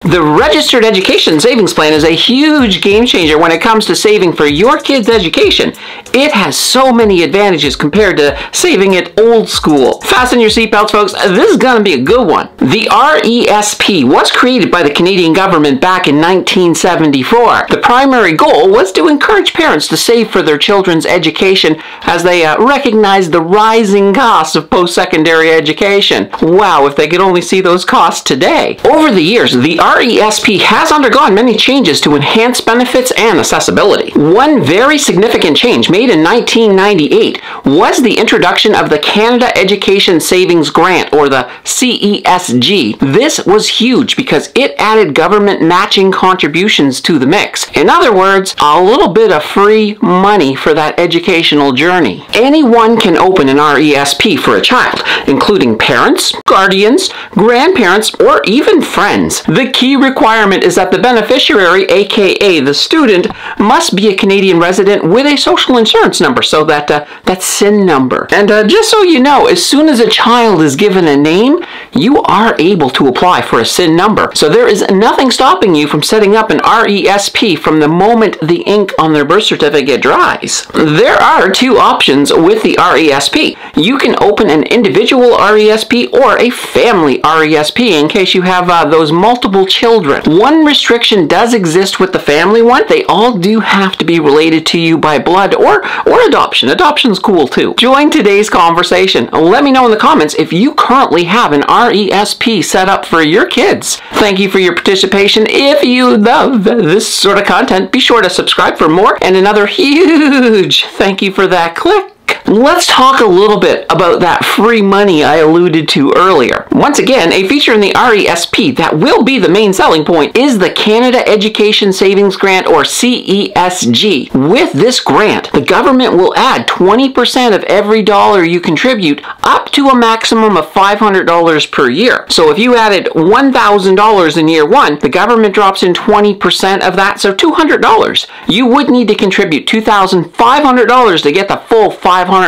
The Registered Education Savings Plan is a huge game changer when it comes to saving for your kids' education. It has so many advantages compared to saving it old school. Fasten your seatbelts, folks. This is going to be a good one. The RESP was created by the Canadian government back in 1974. The primary goal was to encourage parents to save for their children's education as they recognized the rising costs of post-secondary education. Wow, if they could only see those costs today. Over the years, the RESP has undergone many changes to enhance benefits and accessibility. One very significant change made in 1998 was the introduction of the Canada Education Savings Grant, or the CESG. This was huge because it added government matching contributions to the mix. In other words, a little bit of free money for that educational journey. Anyone can open an RESP for a child, including parents, guardians, grandparents, or even friends. The key requirement is that the beneficiary, aka the student, must be a Canadian resident with a social insurance number, so that SIN number. And just so you know, as soon as a child is given a name, you are able to apply for a SIN number. So there is nothing stopping you from setting up an RESP from the moment the ink on their birth certificate dries. There are two options with the RESP. You can open an individual RESP or a family RESP in case you have those multiple children. One restriction does exist with the family one. They all do have to be related to you by blood or adoption. Adoption's cool too. Join today's conversation. Let me know in the comments if you currently have an RESP set up for your kids. Thank you for your participation. If you love this sort of content, be sure to subscribe for more. And another huge thank you for that click. Let's talk a little bit about that free money I alluded to earlier. Once again, a feature in the RESP that will be the main selling point is the Canada Education Savings Grant, or CESG. With this grant, the government will add 20% of every dollar you contribute up to a maximum of $500 per year. So if you added $1,000 in year one, the government drops in 20% of that, so $200. You would need to contribute $2,500 to get the full $500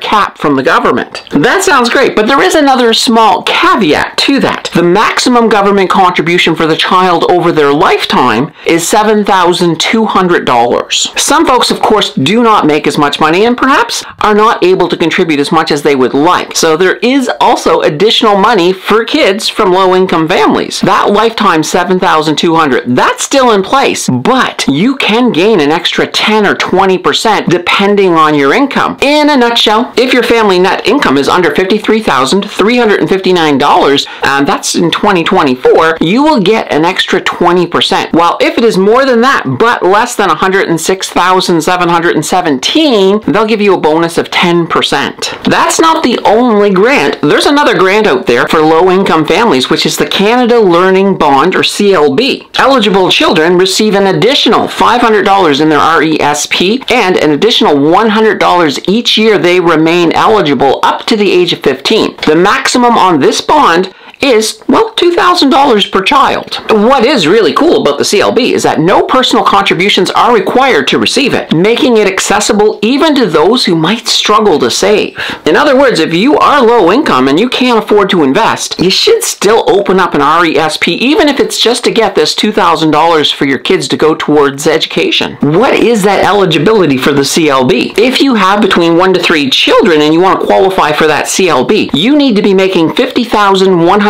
cap from the government. That sounds great, but there is another small caveat to that. The maximum government contribution for the child over their lifetime is $7,200. Some folks, of course, do not make as much money and perhaps are not able to contribute as much as they would like. So there is also additional money for kids from low-income families. That lifetime $7,200, that's still in place, but you can gain an extra 10 or 20% depending on your income. In a nutshell, if your family net income is under $53,359, and that's in 2024, you will get an extra 20%. While if it is more than that, but less than $106,717, they'll give you a bonus of 10%. That's not the only grant. There's another grant out there for low-income families, which is the Canada Learning Bond, or CLB. Eligible children receive an additional $500 in their RESP and an additional $100 each year they remain eligible up to the age of 15. The maximum on this bond is, well, $2,000 per child. What is really cool about the CLB is that no personal contributions are required to receive it, making it accessible even to those who might struggle to save. In other words, if you are low income and you can't afford to invest, you should still open up an RESP, even if it's just to get this $2,000 for your kids to go towards education. What is that eligibility for the CLB? If you have between 1 to 3 children and you want to qualify for that CLB, you need to be making $50,197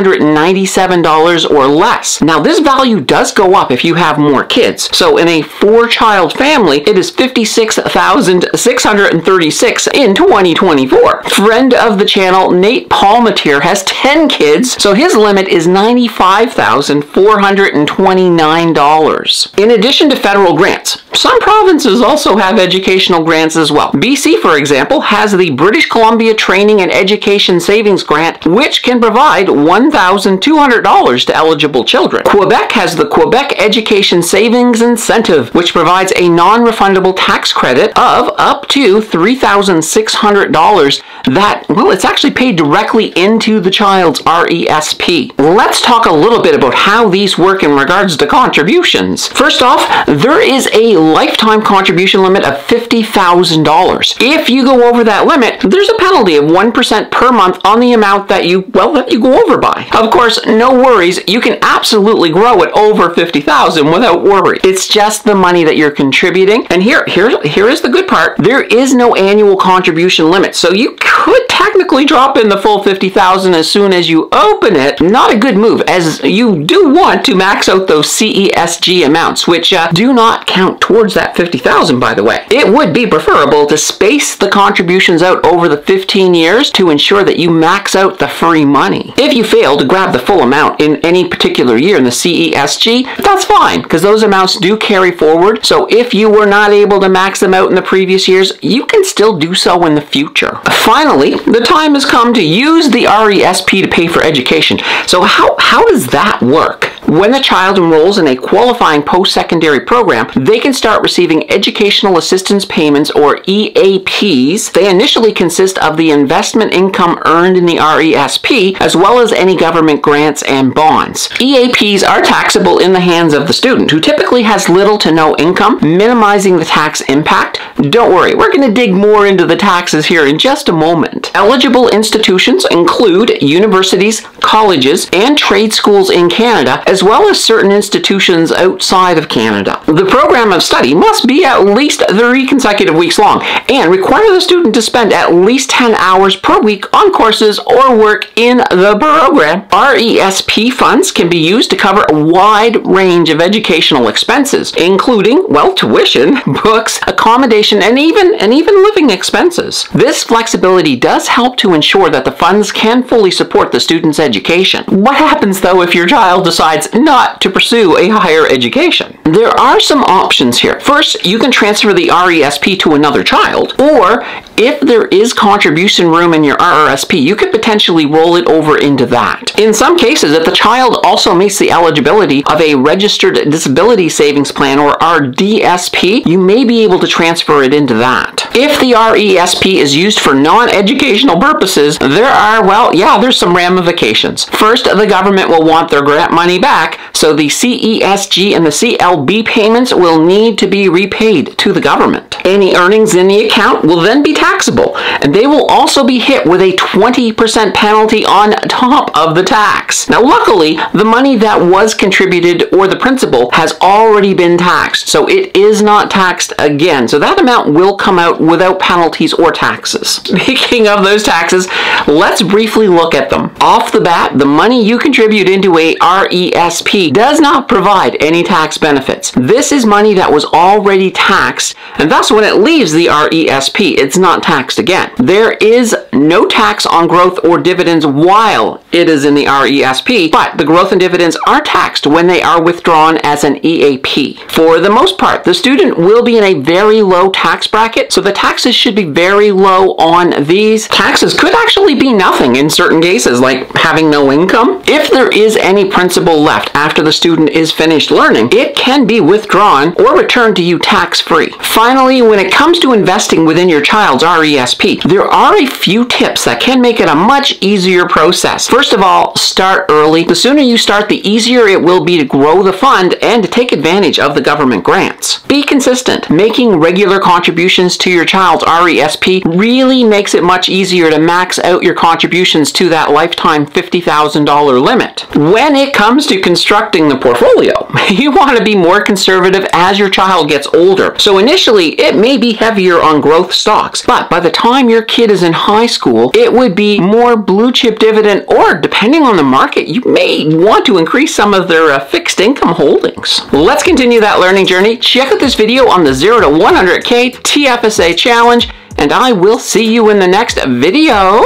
or less. Now, this value does go up if you have more kids. So in a 4-child family, it is $56,636 in 2024. Friend of the channel, Nate Palmatier, has 10 kids, so his limit is $95,429. In addition to federal grants, some provinces also have educational grants as well. BC, for example, has the British Columbia Training and Education Savings Grant, which can provide $1,200 to eligible children. Quebec has the Quebec Education Savings Incentive, which provides a non-refundable tax credit of up to $3,600 that, well, it's actually paid directly into the child's RESP. Let's talk a little bit about how these work in regards to contributions. First off, there is a lifetime contribution limit of $50,000. If you go over that limit, there's a penalty of 1% per month on the amount that you go over by. qualify. Of course, no worries, you can absolutely grow it over $50,000 without worry. It's just the money that you're contributing. And here is the good part. There is no annual contribution limit, so you could technically drop in the full $50,000 as soon as you open it. Not a good move, as you do want to max out those CESG amounts, which do not count towards that $50,000, by the way. It would be preferable to space the contributions out over the 15 years to ensure that you max out the free money. If you fail to grab the full amount in any particular year in the CESG, that's fine, because those amounts do carry forward. So if you were not able to max them out in the previous years, you can still do so in the future. Finally, the time has come to use the RESP to pay for education. So how does that work? When a child enrolls in a qualifying post-secondary program, they can start receiving educational assistance payments, or EAPs. They initially consist of the investment income earned in the RESP, as well as any government grants and bonds. EAPs are taxable in the hands of the student, who typically has little to no income, minimizing the tax impact. Don't worry, we're going to dig more into the taxes here in just a moment. Eligible institutions include universities, colleges, and trade schools in Canada, as well as certain institutions outside of Canada. The program of study must be at least 3 consecutive weeks long and require the student to spend at least 10 hours per week on courses or work in the program. RESP funds can be used to cover a wide range of educational expenses, including, well, tuition, books, accommodation, and even living expenses. This flexibility does help to ensure that the funds can fully support the student's education. What happens, though, if your child decides not to pursue a higher education? There are some options here. First, you can transfer the RESP to another child, or if there is contribution room in your RRSP, you could potentially roll it over into that. In some cases, if the child also meets the eligibility of a Registered Disability Savings Plan, or RDSP, you may be able to transfer it into that. If the RESP is used for non-educational purposes, there's some ramifications. First, the government will want their grant money back, so the CESG and the CLB payments will need to be repaid to the government. Any earnings in the account will then be taxable, and they will also be hit with a 20% penalty on top of the tax. Now, luckily, the money that was contributed, or the principal, has already been taxed, so it is not taxed again. So that amount will come out without penalties or taxes. Speaking of those taxes, let's briefly look at them. Off the bat, the money you contribute into a RESP does not provide any tax benefits. This is money that was already taxed, and thus when it leaves the RESP, it's not taxed again. There is no tax on growth or dividends while it is in the RESP, but the growth and dividends are taxed when they are withdrawn as an EAP. For the most part, the student will be in a very low tax bracket, so the taxes should be very low on these. Taxes could actually be nothing in certain cases, like having no income. If there is any principal left after the student is finished learning, it can be withdrawn or returned to you tax-free. Finally, when it comes to investing within your child's RESP, there are a few tips that can make it a much easier process. First of all, start early. The sooner you start, the easier it will be to grow the fund and to take advantage of the government grants. Be consistent. Making regular contributions to your child's RESP really makes it much easier to max out your contributions to that lifetime $50,000 limit. When it comes to constructing the portfolio, you want to be more conservative as your child gets older. So initially, it may be heavier on growth stocks, but by the time your kid is in high school, it would be more blue chip dividend, or depending on the market, you may want to increase some of their fixed income holdings. Let's continue that learning journey. Check out this video on the 0 to 100K TFSA challenge, and I will see you in the next video.